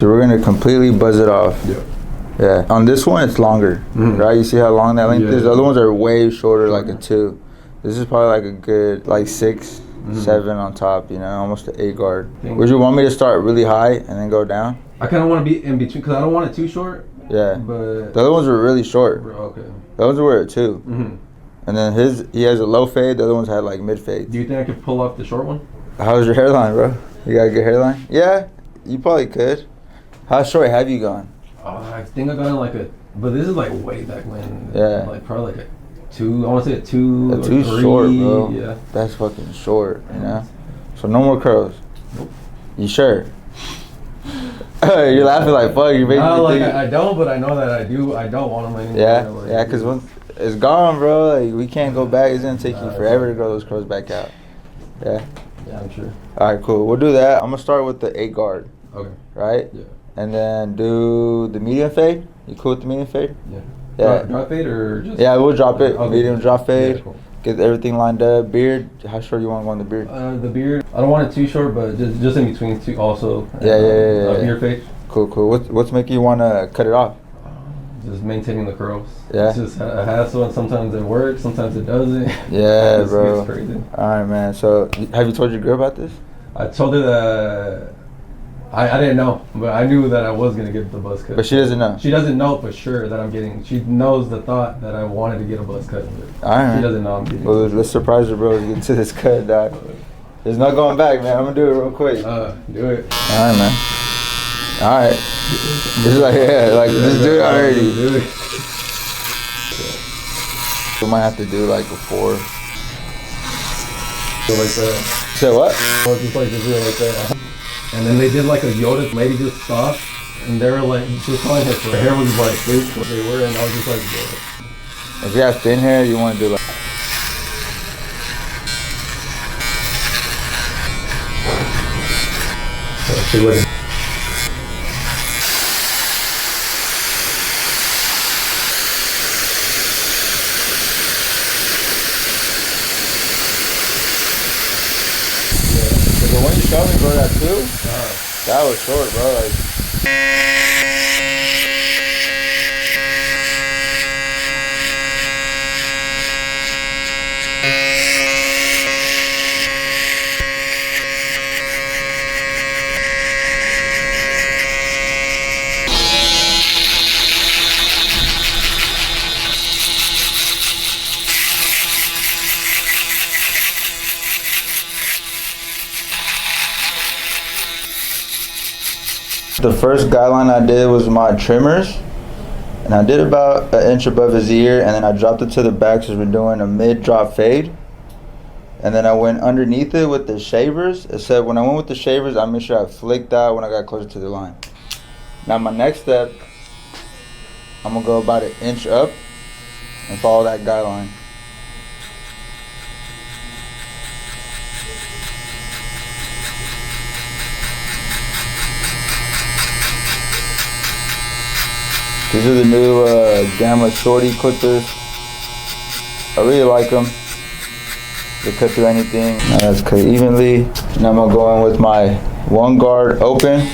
So we're gonna completely buzz it off. Yeah. Yeah. On this one, it's longer, right? You see how long that length is? The other ones are way shorter, like a 2. This is probably like a good, like 6, 7 on top, you know, almost an 8 guard. Would you want me to start really high and then go down? I kind of want to be in between because I don't want it too short. Yeah. But the other ones were really short. Okay. The ones were at 2. And then he has a low fade. The other ones had like mid fade. Do you think I could pull off the short one? How's your hairline, bro? You got a good hairline? Yeah, you probably could. How short have you gone? I think I got in like a, but this is like way back when. Yeah. Like probably like a 2. I want to say a 2. A 2 short, bro. Yeah. That's fucking short, you know. So no more curls. Nope. You sure? You're laughing like fuck. You making me like think. I don't, but I know that I do. I don't want them anymore. Yeah, like, yeah, because once it's gone, bro. Like we can't go back. It's gonna take you forever to grow those curls back out. Yeah. Yeah, I'm sure. All right, cool. We'll do that. I'm gonna start with the 8 guard. Okay. Right. Yeah. And then do the medium fade. You cool with the medium fade? Yeah. Yeah. Drop fade or just? Yeah, we'll drop it. Okay. Medium drop fade. Yeah, cool. Get everything lined up. Beard. How short you want to go on the beard? The beard. I don't want it too short, but just in between two also. Yeah. Beard fade. Cool. What's making you want to cut it off? Just maintaining the curls. Yeah. It's just a hassle, and sometimes it works, sometimes it doesn't. Yeah, bro. It's crazy. All right, man. So, have you told your girl about this? I told her that I didn't know, but I knew that I was gonna get the buzz cut. But she doesn't know. She doesn't know for sure that I'm getting. She knows the thought that I wanted to get a buzz cut. But all right. She doesn't know I'm getting. Well, let's surprise her, bro. Get to this cut, dog. There's no going back, man. I'm gonna do it real quick. Do it. All right, man. All right. This is like, just do it already. Do it. We might have to do like a 4. So like that. Say what? Or just like this, like that. And then they did like a Yoda. Lady just stopped, and they were like, she was telling her hair was like this, what they were, and I was just like, Yoda. If you have thin hair, you want to do like. She wouldn't. But when you showed me, bro, that too, that was short, bro. Like. The first guideline I did was my trimmers, and I did about 1 inch above his ear, and then I dropped it to the back so we're doing a mid-drop fade. And then I went underneath it with the shavers. It said when I went with the shavers, I made sure I flicked out when I got closer to the line. Now my next step, I'm gonna go about 1 inch up and follow that guideline. These are the new Gamma Shorty clippers. I really like them. They cut through anything. Now that's cut evenly. Now I'm gonna go in with my 1 guard open,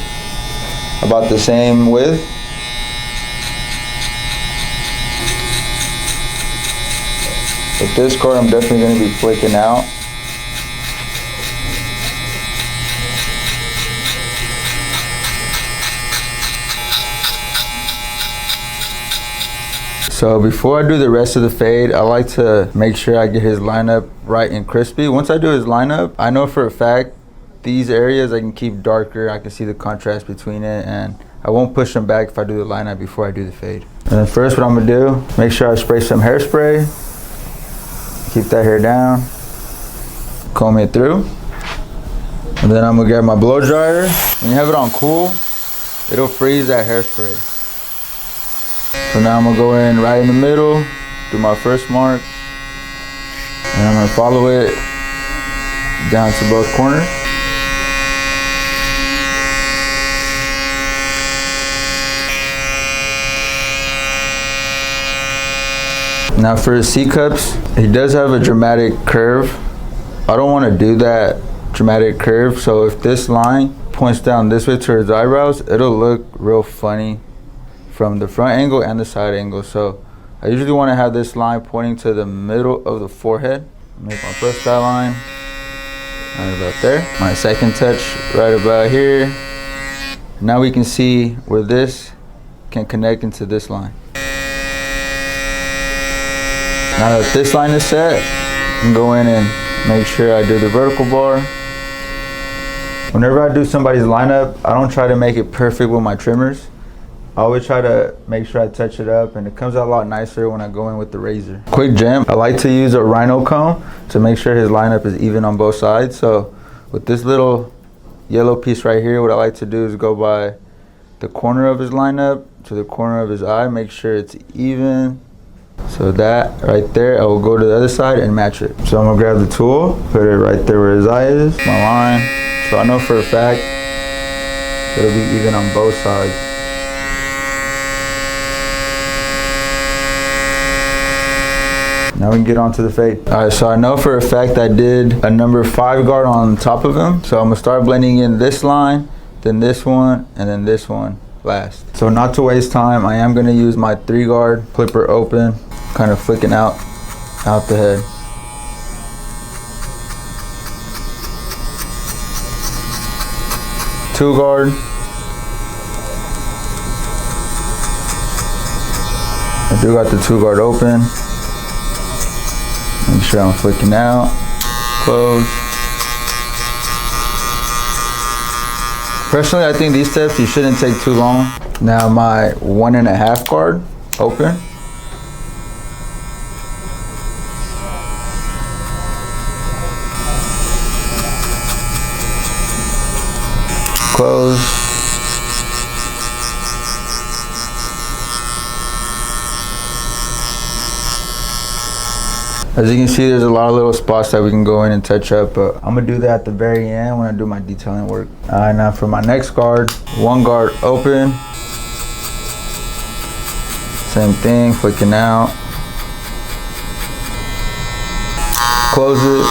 about the same width. With this guard, I'm definitely gonna be flicking out. So before I do the rest of the fade, I like to make sure I get his lineup right and crispy. Once I do his lineup, I know for a fact these areas I can keep darker. I can see the contrast between it, and I won't push them back if I do the lineup before I do the fade. And then first what I'm gonna do, make sure I spray some hairspray. Keep that hair down. Comb it through. And then I'm gonna grab my blow dryer. When you have it on cool, it'll freeze that hairspray. So now I'm gonna go in right in the middle, do my first mark, and I'm gonna follow it down to both corners. Now for his C-cups, he does have a dramatic curve. I don't want to do that dramatic curve. So if this line points down this way to his eyebrows, it'll look real funny from the front angle and the side angle. So I usually want to have this line pointing to the middle of the forehead. Make my first guideline right about there. My second touch right about here. Now we can see where this can connect into this line. Now that this line is set, I can go in and make sure I do the vertical bar. Whenever I do somebody's lineup, I don't try to make it perfect with my trimmers. I always try to make sure I touch it up, and it comes out a lot nicer when I go in with the razor. Quick gem, I like to use a rhino comb to make sure his lineup is even on both sides. So with this little yellow piece right here, what I like to do is go by the corner of his lineup to the corner of his eye, make sure it's even. So that right there, I will go to the other side and match it. So I'm gonna grab the tool, put it right there where his eye is, my line. So I know for a fact it'll be even on both sides. Now we can get on to the fade. All right, so I know for a fact I did a number 5 guard on top of him. So I'm gonna start blending in this line, then this one, and then this one last. So not to waste time, I am gonna use my 3 guard, clipper open, kind of flicking out the head. Two guard. I do got the 2 guard open. Make sure I'm flicking out, close. Personally, I think these steps, you shouldn't take too long. Now my 1.5 guard, open. Close. As you can see, there's a lot of little spots that we can go in and touch up, but I'm gonna do that at the very end when I do my detailing work. All right, now for my next guard, 1 guard open. Same thing, flicking out. Close it.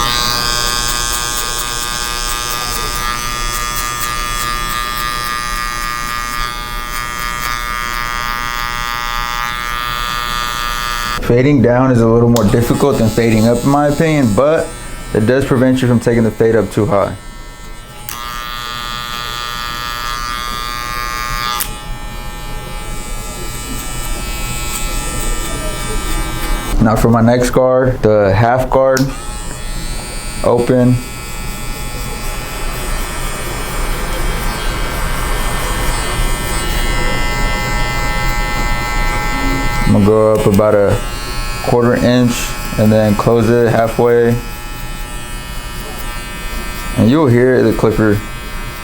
Fading down is a little more difficult than fading up in my opinion, but it does prevent you from taking the fade up too high. Now for my next guard, the half guard, open. I'm gonna go up about a 1/4 inch and then close it halfway. And you'll hear the clipper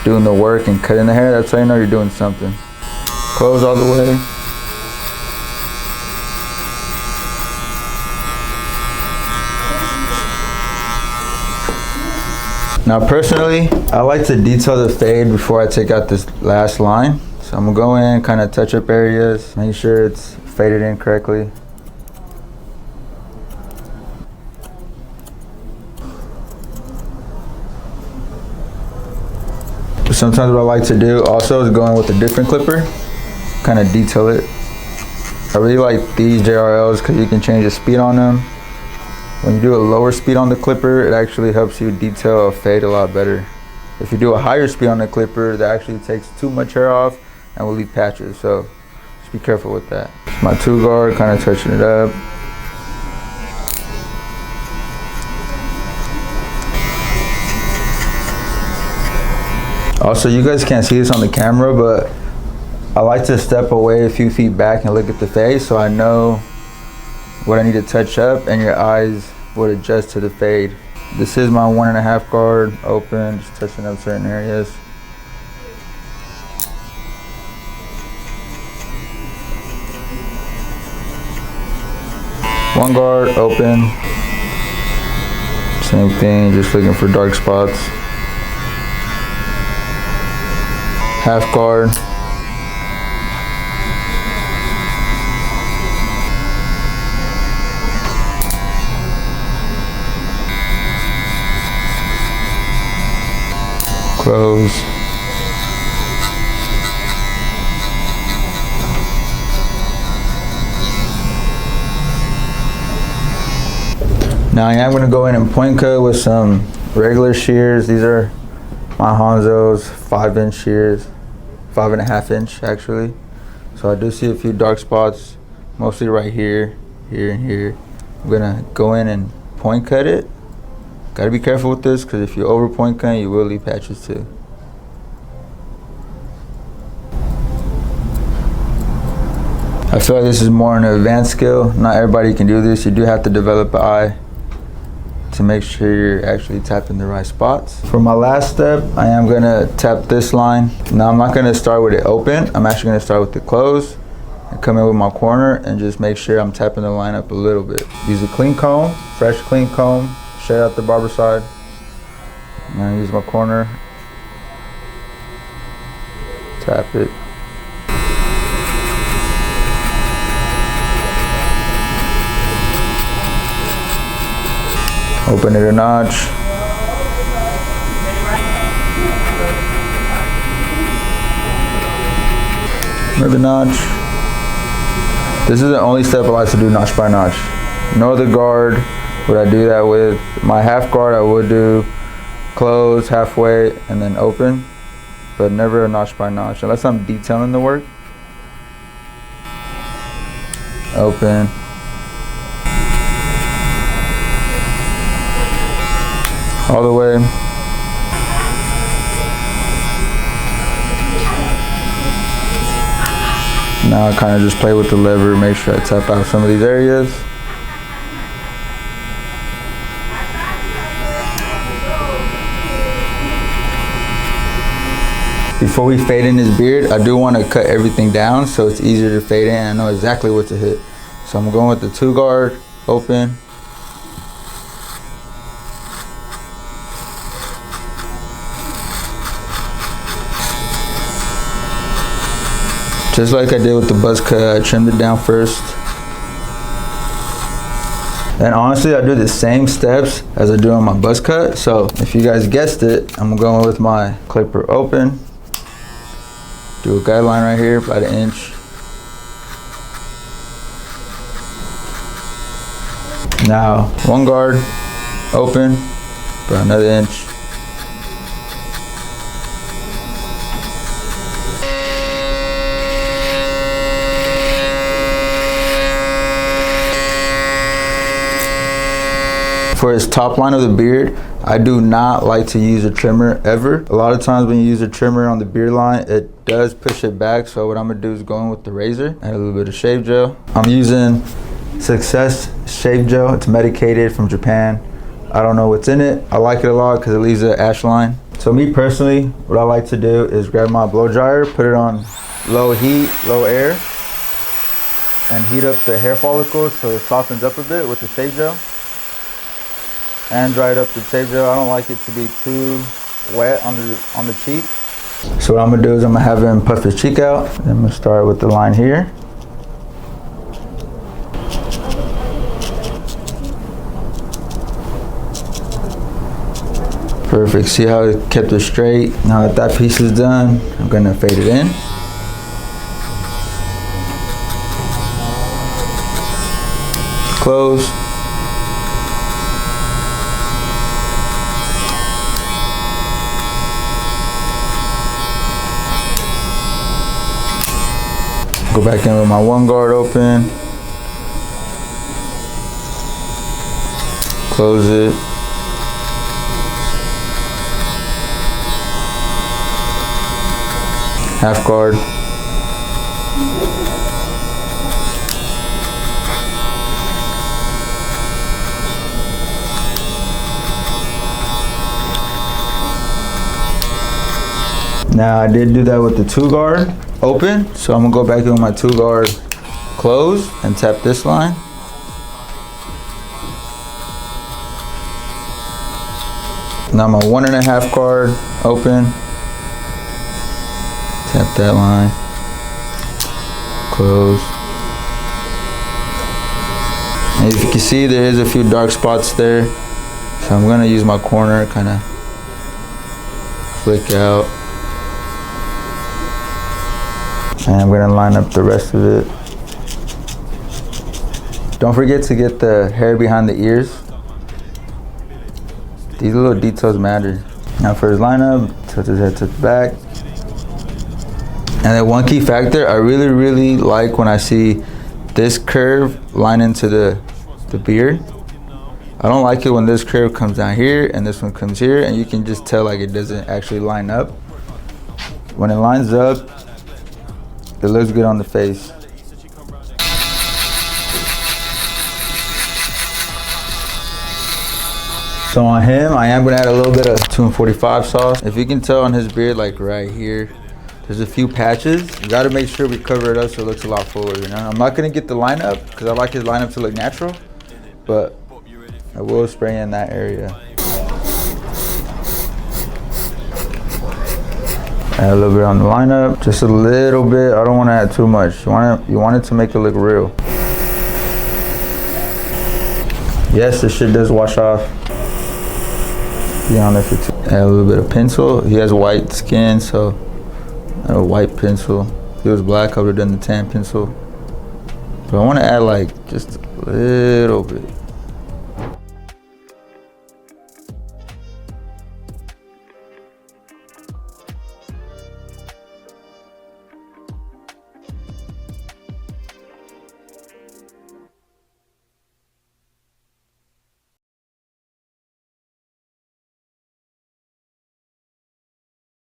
doing the work and cutting the hair. That's how you know you're doing something. Close all the way. Now personally, I like to detail the fade before I take out this last line. So I'm gonna go in, kind of touch up areas, make sure it's faded in correctly. Sometimes what I like to do also is go in with a different clipper, kind of detail it. I really like these JRLs because you can change the speed on them. When you do a lower speed on the clipper, it actually helps you detail a fade a lot better. If you do a higher speed on the clipper, that actually takes too much hair off and will leave patches. So just be careful with that. My 2 guard, kind of touching it up. Also, you guys can't see this on the camera, but I like to step away a few feet back and look at the face so I know what I need to touch up and your eyes would adjust to the fade. This is my 1.5 guard, open, just touching up certain areas. One guard, open. Same thing, just looking for dark spots. Half guard. Close. Now I am going to go in and point cut with some regular shears. These are my Hanzo's 5-inch shears, 5.5 inch actually. So I do see a few dark spots, mostly right here, here, and here. I'm gonna go in and point cut it. Gotta be careful with this, because if you over point cut, you will leave patches too. I feel like this is more an advanced skill. Not everybody can do this. You do have to develop an eye to make sure you're actually tapping the right spots. For my last step, I am gonna tap this line. Now I'm not gonna start with it open. I'm actually gonna start with it closed and come in with my corner and just make sure I'm tapping the line up a little bit. Use a clean comb, fresh clean comb, straight out the barber side. I'm gonna use my corner, tap it. Open it a notch. Another notch. This is the only step I like to do notch by notch. No other guard would I do that with. My half guard I would do close, halfway, and then open, but never a notch by notch unless I'm detailing the work. Open. All the way. Now I kind of just play with the lever, make sure I tap out some of these areas. Before we fade in his beard, I do want to cut everything down so it's easier to fade in and I know exactly what to hit. So I'm going with the 2 guard, open. Just like I did with the buzz cut, I trimmed it down first. And honestly, I do the same steps as I do on my buzz cut. So if you guys guessed it, I'm going with my clipper open. Do a guideline right here, about 1 inch. Now, 1 guard, open, about another inch. For his top line of the beard, I do not like to use a trimmer ever. A lot of times when you use a trimmer on the beard line, it does push it back. So what I'm gonna do is go in with the razor, add a little bit of shave gel. I'm using Success shave gel. It's medicated from Japan. I don't know what's in it. I like it a lot because it leaves an ash line. So me personally, what I like to do is grab my blow dryer, put it on low heat, low air, and heat up the hair follicles so it softens up a bit with the shave gel. And dry it up with shave gel. I don't like it to be too wet on the cheek. So what I'm gonna do is I'm gonna have him puff his cheek out. I'm gonna start with the line here. Perfect. See how it kept it straight? Now that piece is done, I'm gonna fade it in. Close. Go back in with my 1 guard open. Close it. Half guard. Now I did do that with the 2 guard open, so I'm gonna go back in with my 2 guard close and tap this line. Now my 1.5 guard open, tap that line, close. And if you can see, there is a few dark spots there, so I'm gonna use my corner, kind of flick out. And I'm gonna line up the rest of it. Don't forget to get the hair behind the ears. These little details matter. Now for his lineup, tilt his head to the back. And then one key factor, I really like when I see this curve line into the beard. I don't like it when this curve comes down here and this one comes here, and you can just tell like it doesn't actually line up. When it lines up, it looks good on the face. So on him, I am gonna add a little bit of 245 sauce. If you can tell on his beard, like right here, there's a few patches. You gotta make sure we cover it up so it looks a lot fuller, you know? I'm not gonna get the lineup because I like his lineup to look natural, but I will spray in that area. Add a little bit on the lineup, just a little bit. I don't wanna add too much. You want it to make it look real. Yes, this shit does wash off. Be on there for two. Add a little bit of pencil. He has white skin, so a white pencil. If he was black, I would have done the tan pencil. But I want to add like just a little bit.